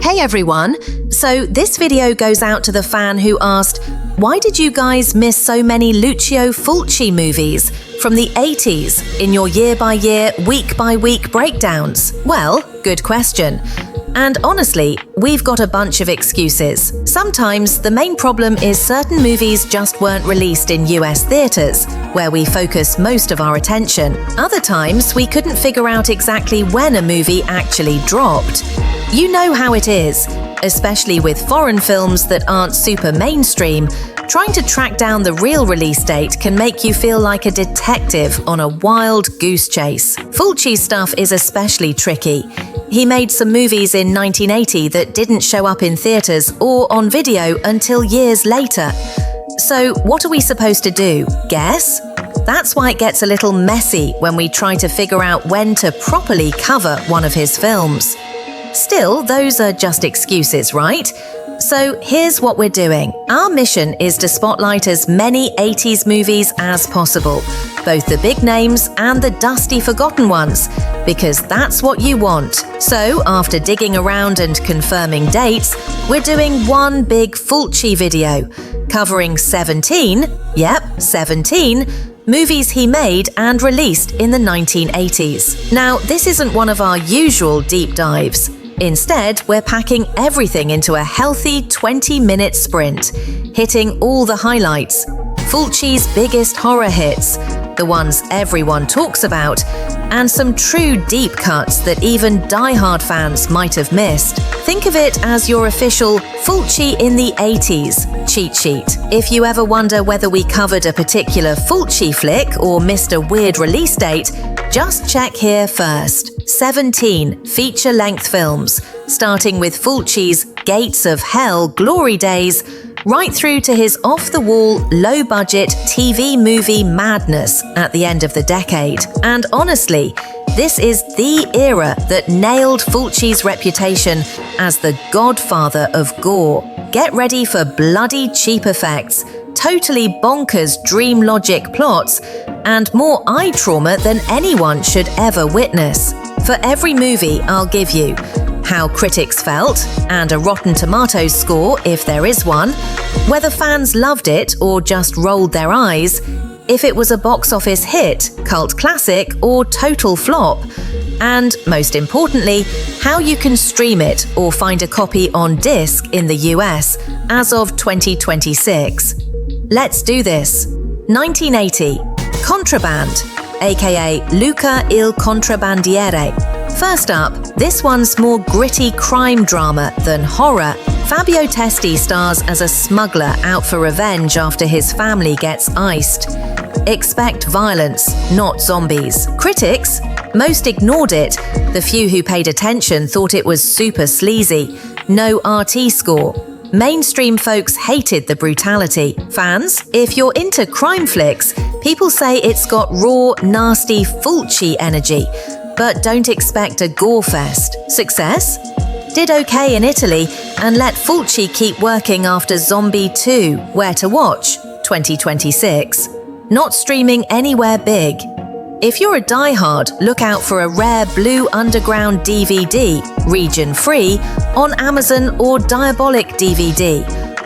Hey everyone! So this video goes out to the fan who asked, why did you guys miss so many Lucio Fulci movies from the 80s in your year-by-year, week-by-week breakdowns? Well, good question. And honestly, we've got a bunch of excuses. Sometimes the main problem is certain movies just weren't released in US theaters, where we focus most of our attention. Other times, we couldn't figure out exactly when a movie actually dropped. You know how it is, especially with foreign films that aren't super mainstream. Trying to track down the real release date can make you feel like a detective on a wild goose chase. Fulci's stuff is especially tricky. He made some movies in 1980 that didn't show up in theaters or on video until years later. So what are we supposed to do? Guess? That's why it gets a little messy when we try to figure out when to properly cover one of his films. Still, those are just excuses, right? So here's what we're doing. Our mission is to spotlight as many 80s movies as possible, both the big names and the dusty forgotten ones, because that's what you want. So after digging around and confirming dates, we're doing one big Fulci video, covering 17 movies he made and released in the 1980s. Now, this isn't one of our usual deep dives. Instead, we're packing everything into a healthy 20-minute sprint, hitting all the highlights, Fulci's biggest horror hits, the ones everyone talks about, and some true deep cuts that even die-hard fans might have missed. Think of it as your official Fulci in the 80s cheat sheet. If you ever wonder whether we covered a particular Fulci flick or missed a weird release date, just check here first. 17 feature-length films, starting with Fulci's Gates of Hell glory days, right through to his off-the-wall, low-budget TV movie madness at the end of the decade. And honestly, this is the era that nailed Fulci's reputation as the godfather of gore. Get ready for bloody cheap effects, totally bonkers dream logic plots, and more eye trauma than anyone should ever witness. For every movie, I'll give you how critics felt and a Rotten Tomatoes score, if there is one, whether fans loved it or just rolled their eyes, if it was a box office hit, cult classic, or total flop, and, most importantly, how you can stream it or find a copy on disc in the US as of 2026. Let's do this. 1980. Contraband, aka Luca il Contrabbandiere. First up, this one's more gritty crime drama than horror. Fabio Testi stars as a smuggler out for revenge after his family gets iced. Expect violence, not zombies. Critics, most ignored it. The few who paid attention thought it was super sleazy. No RT score. Mainstream folks hated the brutality. Fans, if you're into crime flicks, people say it's got raw, nasty Fulci energy, but don't expect a gore fest. Success? Did okay in Italy and let Fulci keep working after Zombie 2, Where to Watch, 2026. Not streaming anywhere big. If you're a diehard, look out for a rare Blue Underground DVD, region-free, on Amazon or Diabolic DVD.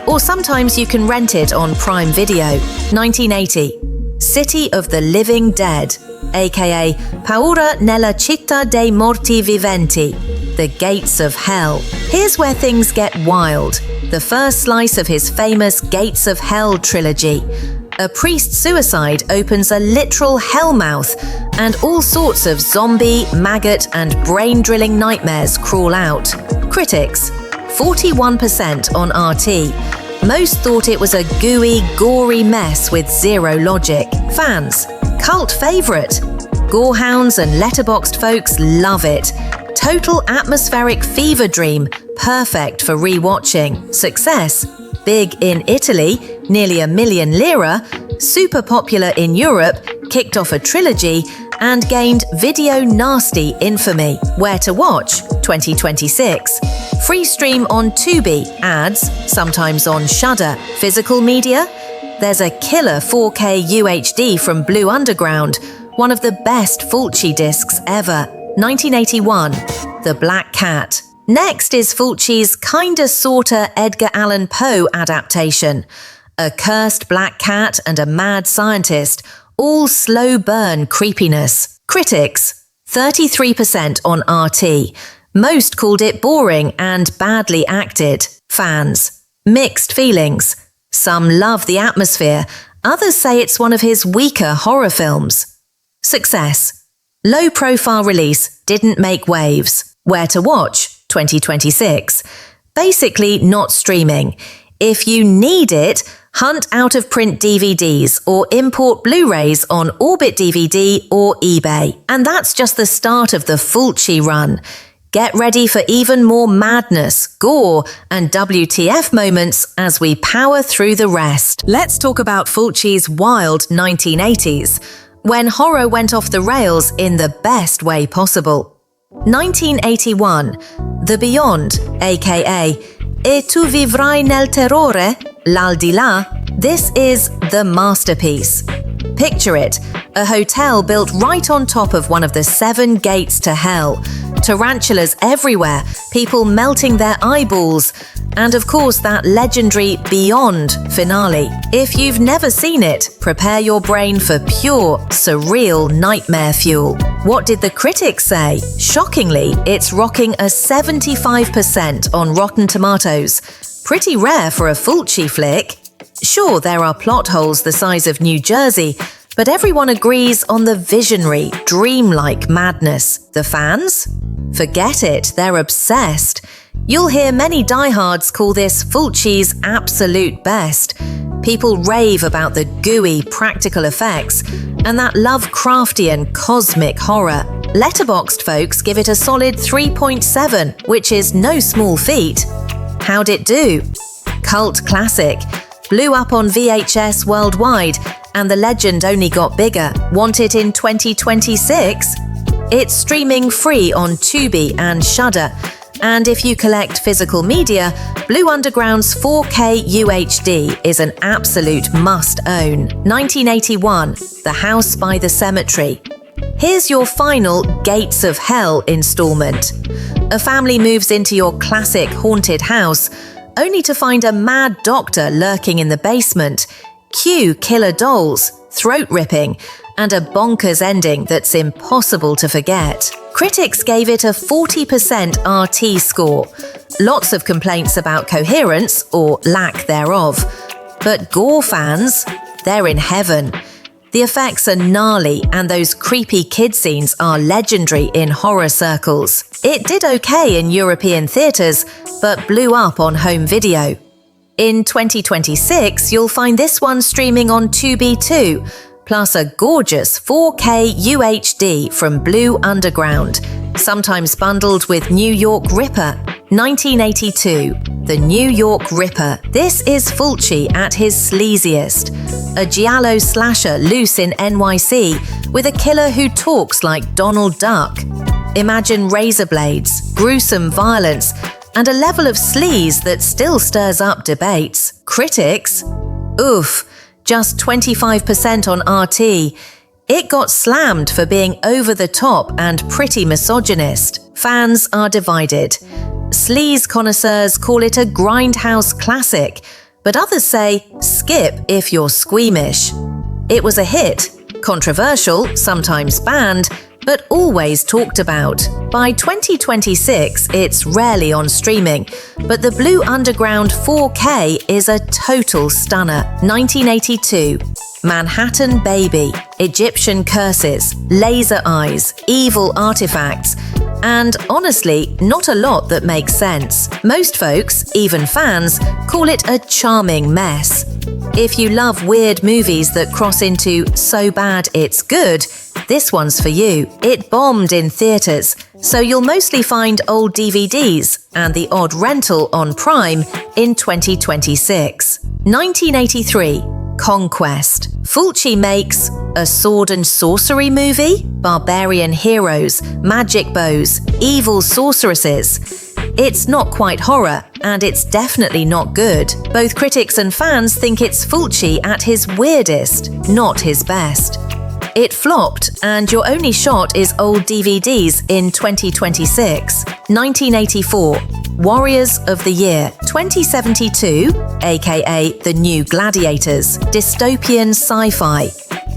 Or sometimes you can rent it on Prime Video. 1980. City of the Living Dead, aka Paura nella città dei morti viventi, the Gates of Hell. Here's where things get wild. The first slice of his famous Gates of Hell Trilogy. A priest's suicide opens a literal hellmouth, and all sorts of zombie, maggot, and brain-drilling nightmares crawl out. Critics, 41% on RT. Most thought it was a gooey, gory mess with zero logic. Fans, cult favorite. Gorehounds and letterboxd folks love it. Total atmospheric fever dream, perfect for rewatching. Success, big in Italy, nearly £1 million lira, super popular in Europe, kicked off a trilogy, and gained video nasty infamy. Where to Watch, 2026. Free stream on Tubi, ads, sometimes on Shudder. Physical media? There's a killer 4K UHD from Blue Underground, one of the best Fulci discs ever. 1981. The Black Cat. Next is Fulci's kinda sorta Edgar Allan Poe adaptation. A cursed black cat and a mad scientist, all slow burn creepiness. Critics, 33% on RT. Most called it boring and badly acted. Fans, mixed feelings. Some love the atmosphere, others say it's one of his weaker horror films. Success. Low profile release, didn't make waves. Where to watch? 2026. Basically not streaming. If you need it, hunt out-of-print DVDs or import Blu-rays on Orbit DVD or eBay. And that's just the start of the Fulci run. Get ready for even more madness, gore, and WTF moments as we power through the rest. Let's talk about Fulci's wild 1980s, when horror went off the rails in the best way possible. 1981, The Beyond, aka E tu vivrai nel terrore, l'aldilà. This is the masterpiece. Picture it, a hotel built right on top of one of the 7 gates to hell. Tarantulas everywhere, people melting their eyeballs, and of course that legendary Beyond finale. If you've never seen it, prepare your brain for pure, surreal nightmare fuel. What did the critics say? Shockingly, it's rocking a 75% on Rotten Tomatoes. Pretty rare for a Fulci flick. Sure, there are plot holes the size of New Jersey, but everyone agrees on the visionary, dreamlike madness. The fans? Forget it, they're obsessed. You'll hear many diehards call this Fulci's absolute best. People rave about the gooey practical effects and that Lovecraftian cosmic horror. Letterboxd folks give it a solid 3.7, which is no small feat. How'd it do? Cult classic. Blew up on VHS worldwide, and the legend only got bigger. Want it in 2026? It's streaming free on Tubi and Shudder, and if you collect physical media, Blue Underground's 4K UHD is an absolute must-own. 1981, The House by the Cemetery. Here's your final Gates of Hell installment. A family moves into your classic haunted house, only to find a mad doctor lurking in the basement, cue killer dolls, throat ripping, and a bonkers ending that's impossible to forget. Critics gave it a 40% RT score. Lots of complaints about coherence, or lack thereof. But gore fans, they're in heaven. The effects are gnarly, and those creepy kid scenes are legendary in horror circles. It did okay in European theatres, but blew up on home video. In 2026, you'll find this one streaming on Tubi too, plus a gorgeous 4K UHD from Blue Underground, sometimes bundled with New York Ripper. 1982, The New York Ripper. This is Fulci at his sleaziest. A giallo slasher loose in NYC with a killer who talks like Donald Duck. Imagine razor blades, gruesome violence, and a level of sleaze that still stirs up debates. Critics? Oof, just 25% on RT. It got slammed for being over the top and pretty misogynist. Fans are divided. Sleaze connoisseurs call it a grindhouse classic, but others say skip if you're squeamish. It was a hit, controversial, sometimes banned, but always talked about. By 2026, it's rarely on streaming, but the Blue Underground 4K is a total stunner. 1982, Manhattan Baby, Egyptian curses, laser eyes, evil artifacts, and honestly, not a lot that makes sense. Most folks, even fans, call it a charming mess. If you love weird movies that cross into so bad it's good, this one's for you. It bombed in theatres, so you'll mostly find old DVDs and the odd rental on Prime in 2026. 1983, Conquest. Fulci makes a sword and sorcery movie? Barbarian heroes, magic bows, evil sorceresses. It's not quite horror, and it's definitely not good. Both critics and fans think it's Fulci at his weirdest, not his best. It flopped, and your only shot is old DVDs in 2026. 1984, Warriors of the Year. 2072, aka The New Gladiators. Dystopian sci-fi.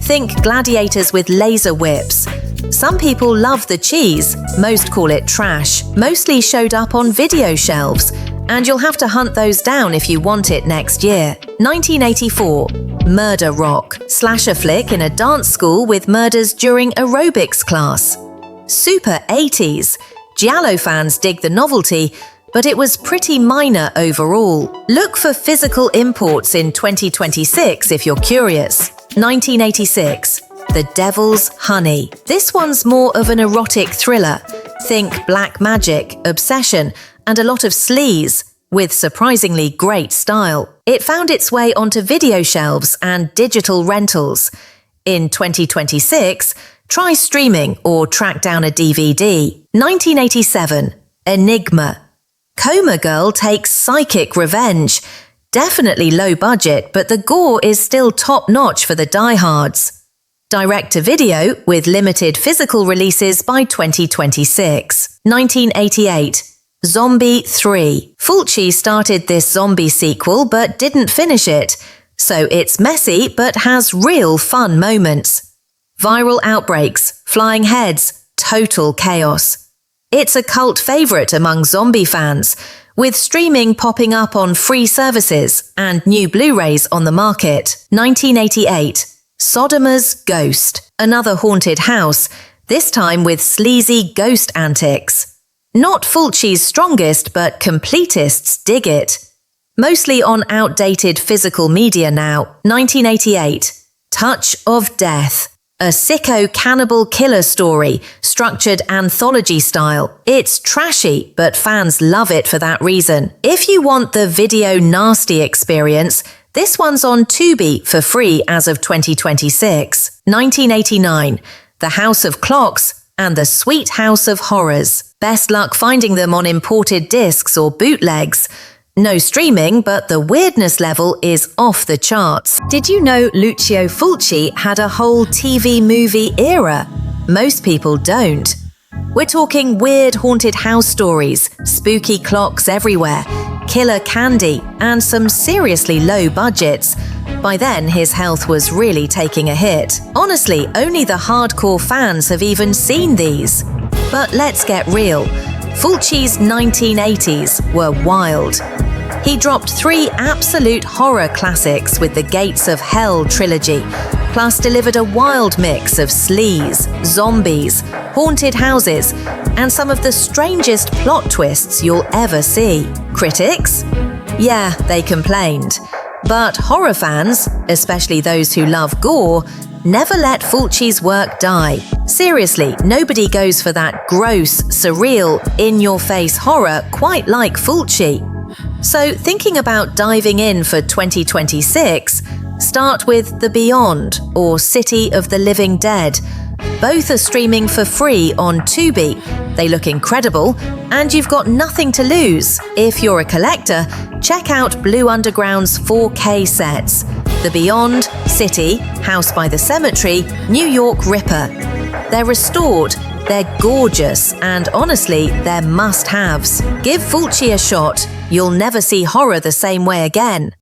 Think gladiators with laser whips. Some people love the cheese, most call it trash. Mostly showed up on video shelves, and you'll have to hunt those down if you want it next year. 1984, Murder Rock. Slasher flick in a dance school with murders during aerobics class. Super 80s. Giallo fans dig the novelty, but it was pretty minor overall. Look for physical imports in 2026 if you're curious. 1986, The Devil's Honey. This one's more of an erotic thriller. Think black magic, obsession, and a lot of sleaze, with surprisingly great style. It found its way onto video shelves and digital rentals. In 2026, try streaming or track down a DVD. 1987, Enigma. Coma Girl takes psychic revenge. Definitely low budget, but the gore is still top-notch for the diehards. Direct-to-video with limited physical releases by 2026. 1988, Zombie 3. Fulci started this zombie sequel but didn't finish it, so it's messy but has real fun moments. Viral outbreaks, flying heads, total chaos. It's a cult favorite among zombie fans, with streaming popping up on free services and new Blu-rays on the market. 1988, Sodoma's Ghost. Another haunted house, this time with sleazy ghost antics. Not Fulci's strongest, but completists dig it. Mostly on outdated physical media now. 1988, Touch of Death. A sicko cannibal killer story, structured anthology style. It's trashy, but fans love it for that reason. If you want the video nasty experience, this one's on Tubi for free as of 2026. 1989, The House of Clocks and the Sweet House of Horrors. Best luck finding them on imported discs or bootlegs. No streaming, but the weirdness level is off the charts. Did you know Lucio Fulci had a whole TV movie era? Most people don't. We're talking weird haunted house stories, spooky clocks everywhere, killer candy, and some seriously low budgets. By then, his health was really taking a hit. Honestly, only the hardcore fans have even seen these. But let's get real. Fulci's 1980s were wild. He dropped 3 absolute horror classics with the Gates of Hell Trilogy, plus delivered a wild mix of sleaze, zombies, haunted houses, and some of the strangest plot twists you'll ever see. Critics? Yeah, they complained. But horror fans, especially those who love gore, never let Fulci's work die. Seriously, nobody goes for that gross, surreal, in-your-face horror quite like Fulci. So thinking about diving in for 2026, start with The Beyond or City of the Living Dead. Both are streaming for free on Tubi. They look incredible, and you've got nothing to lose. If you're a collector, check out Blue Underground's 4K sets. The Beyond, City, House by the Cemetery, New York Ripper. They're restored, they're gorgeous, and honestly, they're must-haves. Give Fulci a shot. You'll never see horror the same way again.